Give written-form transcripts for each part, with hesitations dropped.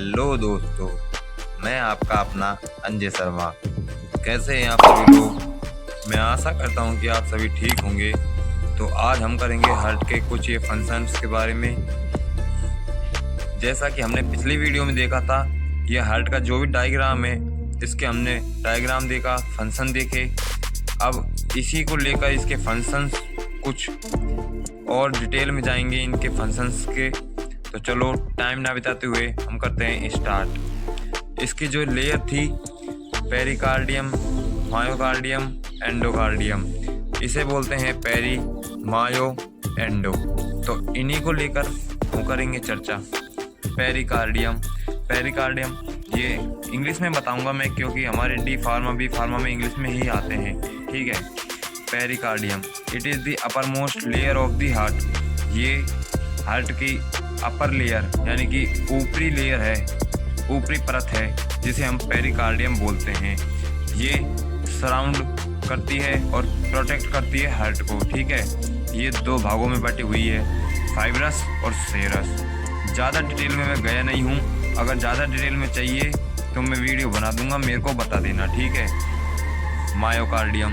Hello दोस्तों, मैं आपका अपना अंजय शर्मा। कैसे हैं आप सभी लोग? मैं आशा करता हूं कि आप सभी ठीक होंगे। तो आज हम करेंगे हार्ट के कुछ ये फंक्शंस के बारे में। जैसा कि हमने पिछली वीडियो में देखा था, ये हार्ट का जो भी डायग्राम है, इसके हमने डायग्राम देखा, फंक्शन देखे। अब इसी को लेकर इसके फंक्शंस कुछ और डिटेल में जाएंगे इनके फंक्शंस के। तो चलो टाइम ना बिताते हुए हम करते हैं स्टार्ट। इसकी जो लेयर थी, पेरिकार्डियम, मायोकार्डियम, एंडोकार्डियम, इसे बोलते हैं पेरी, मायो, एंडो। तो इन्हीं को लेकर हम करेंगे चर्चा। पेरिकार्डियम ये इंग्लिश में बताऊंगा मैं, क्योंकि हमारे डी फार्मा बी फार्मा में इंग्लिश में ही आते हैं। ठीक है। Pericardium it is the upper most layer of the heart. ये हार्ट की अपर लेयर यानी कि ऊपरी लेयर है, ऊपरी परत है, जिसे हम पेरिकार्डियम बोलते हैं। ये सराउंड करती है और प्रोटेक्ट करती है हार्ट को। ठीक है। ये दो भागों में बटी हुई है, फाइब्रस और सेरस। ज़्यादा डिटेल में मैं गया नहीं हूँ। अगर ज़्यादा डिटेल में चाहिए तो मैं वीडियो बना दूंगा, मेरे को बता देना। ठीक है। Myocardium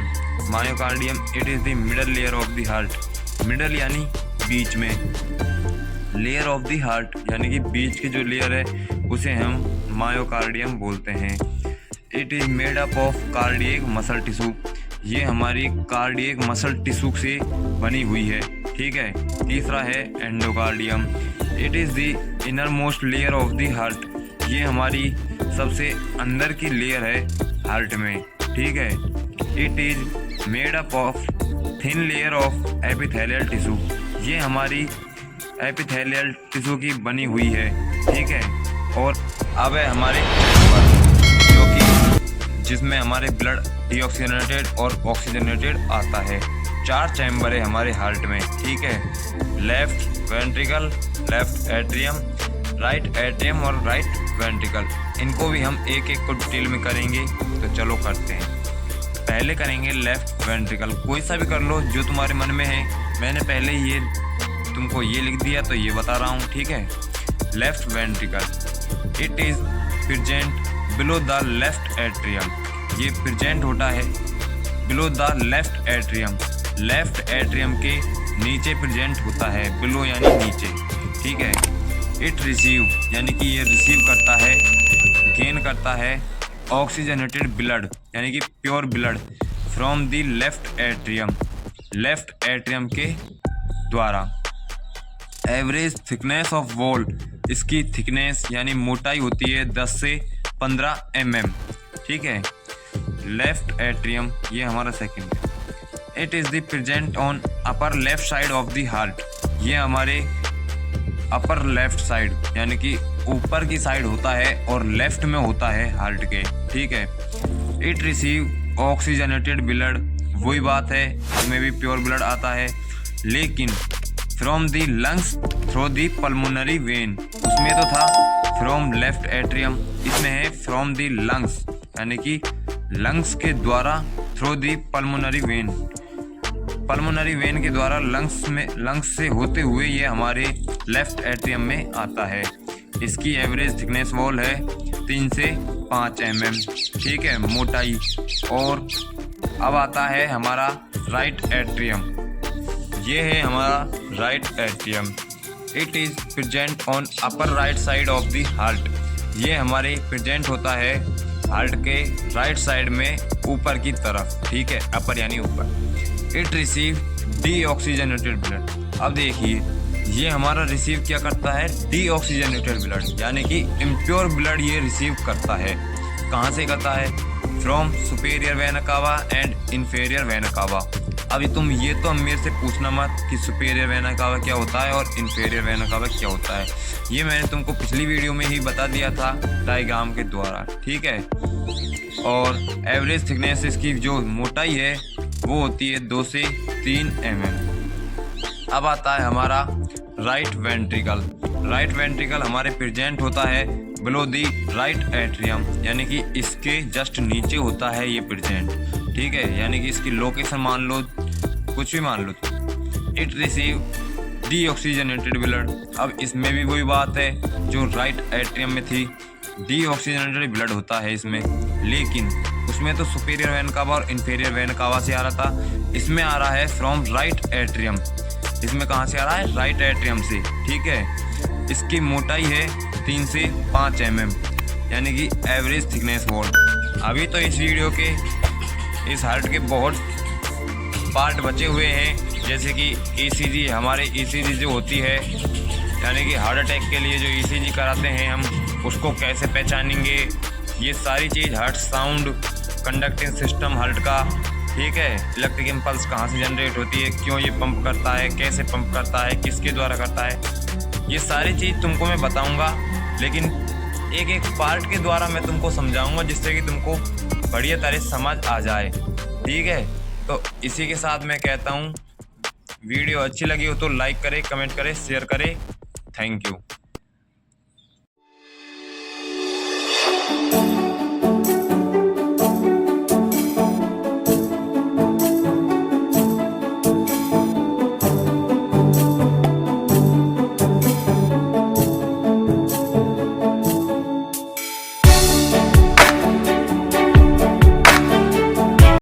it is the middle layer of the heart. Middle यानी बीच में, लेयर ऑफ द हार्ट यानी कि बीच की जो लेयर है उसे हम मायोकार्डियम बोलते हैं। It is made up of cardiac muscle tissue. ये हमारी कार्डियक मसल टिश्यू से बनी हुई है। ठीक है। तीसरा है endocardium. It is the inner most layer of the heart. ये हमारी सबसे अंदर की लेयर है हार्ट में। ठीक है। It is made up of thin layer of epithelial tissue. ये हमारी एपिथेलियल टिश्यू की बनी हुई है। ठीक है। और अब है हमारे जो कि जिसमें हमारे ब्लड डीऑक्सीजनेटेड और ऑक्सीजनेटेड आता है। 4 चैम्बर है हमारे हार्ट में। ठीक है। Left ventricle, left atrium, right atrium और राइट वेंट्रिकल। इनको भी हम एक एक को डिटेल में करेंगे। तो चलो करते हैं। पहले करेंगे लेफ्ट वेंट्रिकल। कोई सा भी कर लो जो तुम्हारे मन में है। मैंने पहले ये तुमको ये लिख दिया तो ये बता रहा हूँ। ठीक है। Left ventricle it is present below the left atrium. ये प्रेजेंट होता है below the left atrium. Left atrium के नीचे प्रेजेंट होता है। बिलो यानी नीचे। ठीक है। इट रिसीव यानी कि ये रिसीव करता है, गेन करता है ऑक्सीजनेटेड ब्लड यानी कि pure blood from the left atrium, left atrium के द्वारा। एवरेज थिकनेस ऑफ वॉल, इसकी थिकनेस यानी मोटाई होती है 10 से 15 mm। ठीक है। लेफ्ट एट्रियम ये हमारा सेकंड है। It is the present on upper left side of the heart. ये हमारे अपर लेफ्ट साइड यानी कि ऊपर की साइड होता है और लेफ्ट में होता है हार्ट के। ठीक है। इट रिसीव ऑक्सीजनेटेड ब्लड, वही बात है, इसमें भी प्योर ब्लड आता है, लेकिन from the lungs through the pulmonary vein. उसमें तो था फ्रॉम लेफ्ट एट्रियम, इसमें है फ्रॉम दी लंग्स यानी कि लंग्स के द्वारा through the pulmonary vein. Pulmonary vein के द्वारा लंग्स से होते हुए ये हमारे लेफ्ट एट्रियम में आता है। इसकी एवरेज थिकनेस वॉल है 3 से 5 mm। ठीक है, मोटाई। और अब आता है हमारा राइट एट्रियम। ये है हमारा right atrium. It is present on upper right side of the heart. ये हमारे प्रेजेंट होता है हार्ट के राइट साइड में, ऊपर की तरफ। ठीक है। अपर यानी ऊपर। It receive deoxygenated blood. अब देखिए, ये हमारा रिसीव क्या करता है? डीऑक्सीजनेटेड ब्लड यानी कि इम्प्योर ब्लड ये रिसीव करता है। कहाँ से करता है? From superior vena cava and inferior vena cava. अभी तुम ये तो मेरे से पूछना मत कि सुपेरियर वेना कावा क्या होता है और इन्फेरियर वेना कावा क्या होता है। ये मैंने तुमको पिछली वीडियो में ही बता दिया था डायग्राम के द्वारा। ठीक है। और एवरेज थिकनेस इसकी जो मोटाई है वो होती है 2 से 3 mm। अब आता है हमारा राइट वेंट्रिकल। राइट वेंट्रिकल हमारे प्रेजेंट होता है बिलो दी राइट एट्रियम यानी कि इसके जस्ट नीचे होता है ये प्रेजेंट। ठीक है। यानी कि इसकी लोकेशन मान लो, कुछ भी मान लो। It receive deoxygenated blood. अब इसमें भी वही बात है जो राइट एट्रियम में थी, डीऑक्सीजनेटेड ब्लड होता है इसमें, लेकिन उसमें तो सुपीरियर वेन कावा और इन्फीरियर वेन कावा से आ रहा था, इसमें आ रहा है फ्रॉम राइट एट्रियम। इसमें कहाँ से आ रहा है? राइट एट्रियम से। ठीक है, इसकी मोटाई है 3 से 5 mm, यानी कि एवरेज थिकनेस वॉल। अभी तो इस वीडियो के इस हार्ट के बहुत पार्ट बचे हुए हैं, जैसे कि ईसीजी। हमारे ईसीजी जो होती है, यानी कि हार्ट अटैक के लिए जो ईसीजी कराते हैं हम, उसको कैसे पहचानेंगे, ये सारी चीज़, heart sound, conducting system heart का, ठीक है, इलेक्ट्रिक इम्पल्स कहाँ से जनरेट होती है, क्यों ये पंप करता है, कैसे पंप करता है, किसके द्वारा करता है, ये सारी चीज़ तुमको मैं बताऊंगा, लेकिन एक एक पार्ट के द्वारा मैं तुमको समझाऊंगा, जिससे कि तुमको बढ़िया तरह समझ आ जाए। ठीक है, तो इसी के साथ मैं कहता हूँ वीडियो अच्छी लगी हो तो लाइक करें, कमेंट करें, शेयर करें। Thank you.